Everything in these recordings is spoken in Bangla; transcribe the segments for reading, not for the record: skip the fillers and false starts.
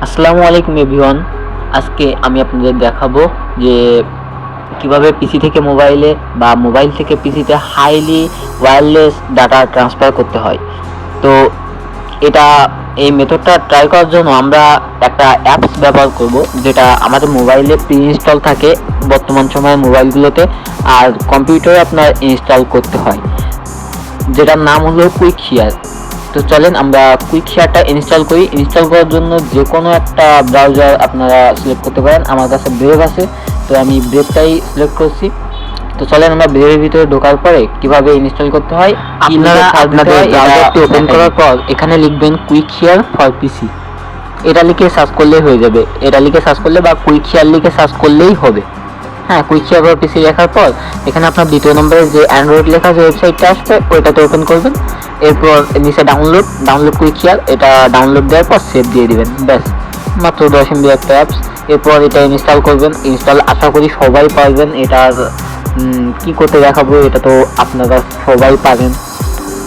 আসসালামু আলাইকুম এভরিওয়ান। আজকে আমি আপনাদের দেখাবো যে কিভাবে পিসি থেকে মোবাইলে বা মোবাইল থেকে পিসিতে হাইলি ওয়্যারলেস ডাটা ট্রান্সফার করতে হয়। তো এই মেথডটা ট্রাই করার জন্য আমরা একটা অ্যাপস ব্যবহার করব, যেটা আমাদের মোবাইলে প্রি ইনস্টল থাকে বর্তমান সময়ে মোবাইলগুলোতে, আর কম্পিউটারে আপনার ইনস্টল করতে হয়, যেটার নাম হলো কুইক শেয়ার। তো চলেন আমরা কুইক শেয়ারটা ইনস্টল করি। ইনস্টল করার জন্য যে কোনো একটা ব্রাউজার আপনারা সিলেক্ট করতে পারেন। আমার কাছে ব্রেভ আছে, তো আমি ব্রেভটাই সিলেক্ট করছি। তো চলেন আমরা ব্রেভের ভিতরে ঢোকার পরে কিভাবে ইনস্টল করতে হয় আপনারা আপনাদের ব্রাউজারটি ওপেন করার পর এখানে লিখবেন কুইক শেয়ার ফর পিসি। এটা লিখে সার্চ করলেই হয়ে যাবে। এটা লিখে সার্চ করলে বা কুইক শেয়ার লিখে সার্চ করলেই হবে। হ্যাঁ, কুইক শেয়ার ফর পিসি লেখার পর এখানে আপনার দ্বিতীয় নম্বরে যে অ্যান্ড্রয়েড লেখা যে ওয়েবসাইটটা আসবে ওইটাতে ওপেন করবেন। এরপর নিচে ডাউনলোড কুইক শেয়ার, এটা ডাউনলোড দেওয়ার পর সেভ দিয়ে দিবেন। ব্যাস, মাত্র 10 MB একটা অ্যাপস। এরপর এটা ইনস্টল করবেন। ইনস্টল আশা করি সবাই পারবেন। এটার কি করতে দেখাবো, এটা তো আপনারা সবাই পারেন।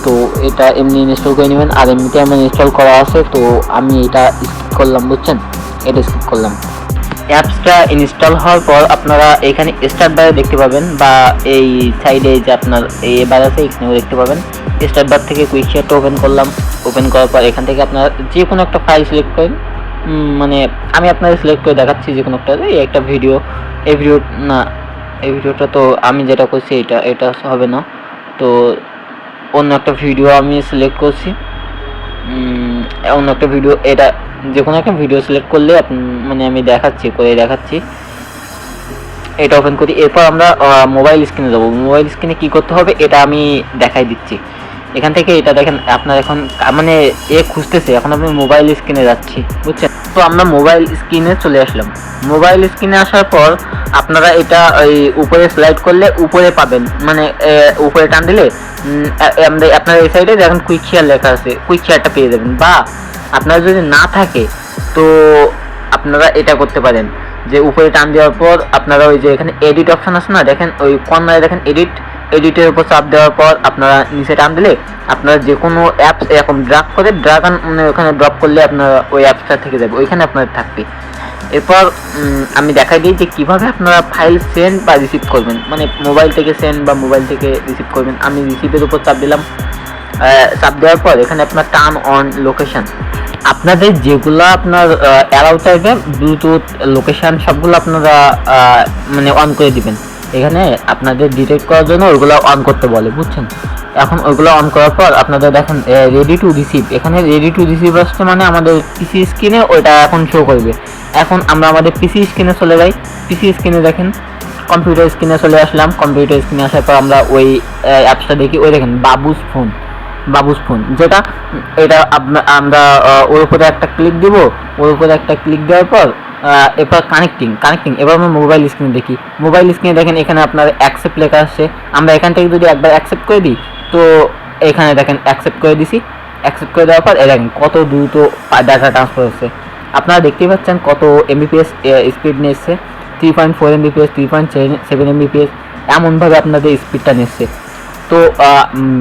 তো এটা এমনি ইনস্টল করে নেবেন, আর এমনিতে আমার ইনস্টল করা আছে, তো আমি এটা স্কিপ করলাম, বুঝছেন, এটা স্কিপ করলাম। অ্যাপসটা ইনস্টল হওয়ার পর আপনারা এখানে স্টার্ট বারে দেখতে পাবেন, বা এই সাইডে যে আপনার এই বার আছে এখানেও দেখতে পাবেন। স্টার্ট বার থেকে কুইক শেয়ারটা ওপেন করলাম। ওপেন করার পর এখান থেকে আপনারা যে কোনো একটা ফাইল সিলেক্ট করেন। মানে আমি আপনাদের সিলেক্ট করে দেখাচ্ছি যে কোনো একটা, এই একটা ভিডিও, এই ভিডিওটা তো আমি যেটা করছি এটা হবে না, তো অন্য একটা ভিডিও আমি সিলেক্ট করছি। অন্য একটা ভিডিও, এটা যে কোনো একটা ভিডিও সিলেক্ট করলে মানে আমি দেখাচ্ছি। এটা ওপেন করি। এরপর আমরা মোবাইল স্ক্রিনে যাবো। মোবাইল স্ক্রিনে কি করতে হবে এটা আমি দেখাই দিচ্ছি। এখান থেকে এটা দেখেন, আপনার এখন মানে খুঁজতেছে, এখন আমি মোবাইল স্ক্রিনে যাচ্ছি, বুঝছেন। তো আমরা মোবাইল স্ক্রিনে চলে আসলাম। মোবাইল স্ক্রিনে আসার পর আপনারা এটা ওই উপরে স্লাইড করলে উপরে পাবেন, মানে উপরে টান দিলে আপনার এই সাইডে দেখেন কুইক শেয়ার লেখা আছে, কুইক শেয়ারটা পেয়ে যাবেন। বা আপনার যদি না থাকে তো আপনারা এটা করতে পারেন যে উপরে টান দেওয়ার পর আপনারা ওই যে এখানে এডিট অপশন আছে না, দেখেন ওই কর্নারে দেখেন এডিটের উপর চাপ দেওয়ার পর আপনারা নিচে টান দিলে আপনারা যে কোনো অ্যাপস এরকম মানে ওখানে ড্রপ করলে আপনারা ওই অ্যাপসটা থেকে যাবে, ওইখানে আপনাদের থাকবে। এরপর আমি দেখাই দিই যে কীভাবে আপনারা ফাইল সেন্ড বা রিসিভ করবেন, মানে মোবাইল থেকে সেন্ড বা মোবাইল থেকে রিসিভ করবেন। আমি রিসিভের উপর চাপ দিলাম। চাপ দেওয়ার পর এখানে আপনার টার্ন অন লোকেশন, আপনাদের যেগুলো আপনার অ্যালাউ চাইবে ব্লুটুথ লোকেশন সবগুলো আপনারা মানে অন করে দিবেন। এখানে আপনাদের ডিটেক্ট করার জন্য ওইগুলো অন করতে বলে, বুঝছেন। এখন ওইগুলো অন করার পর আপনাদের দেখেন রেডি টু রিসিভ, এখানে রেডি টু রিসিভ আসছে, মানে আমাদের পিসি স্ক্রিনে ওইটা এখন শো করবে। এখন আমরা আমাদের পিসি স্ক্রিনে চলে যাই। পিসি স্ক্রিনে দেখেন কম্পিউটার স্ক্রিনে চলে আসলাম। কম্পিউটার স্ক্রিনে আসার পর আমরা ওই অ্যাপসটা দেখি। ওই দেখেন বাবুস ফোন, যেটা এটা আমরা ওর উপরে একটা ক্লিক দিব। ওর উপরে একটা ক্লিক দেওয়ার পর এরপর কানেক্টিং। এবার আমরা মোবাইল স্ক্রিনে দেখি। মোবাইল স্ক্রিনে দেখেন এখানে আপনার অ্যাকসেপ্ট লেখা আসছে। আমরা এখান থেকে যদি একবার অ্যাকসেপ্ট করে দিই, তো এখানে দেখেন অ্যাকসেপ্ট করে দিছি। অ্যাকসেপ্ট করে দেওয়ার পর দেখেন কত দ্রুত ডাটা ট্রান্সফার হচ্ছে। আপনারা দেখতেই পাচ্ছেন কত এমবিপিএস স্পিড নিচ্ছে, 3.4 MBPS, 3.7 MBPS, এমনভাবে আপনাদের স্পিডটা নিচ্ছে। তো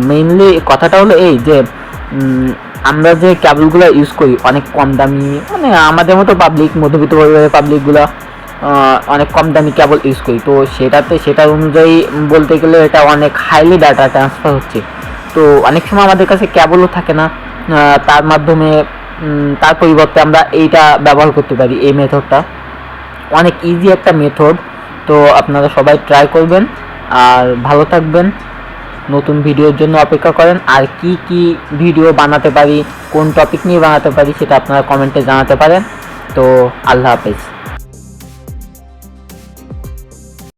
মেইনলি কথাটা হলো এই যে আমরা যে কেবলগুলো ইউজ করি অনেক কম দামি, মানে আমাদের মতো মধ্যবিত্ত পরিবারের পাবলিকগুলো অনেক কম দামি কেবল ইউজ করি। তো সেটার অনুযায়ী বলতে গেলে এটা অনেক হাইলি ডাটা ট্রান্সফার হচ্ছে। তো অনেক সময় আমাদের কাছে কেবলও থাকে না, তার মাধ্যমে তার পরিবর্তে আমরা এইটা ব্যবহার করতে পারি। এই মেথডটা অনেক ইজি একটা মেথড। তো আপনারা সবাই ট্রাই করবেন আর ভালো থাকবেন। নতুন ভিডিওর জন্য অপেক্ষা করেন। আর কি ভিডিও বানাতে পারি, কোন টপিক নিয়ে বানাতে পারি সেটা আপনারা কমেন্টে জানাতে পারেন। তো আল্লাহ হাফেজ।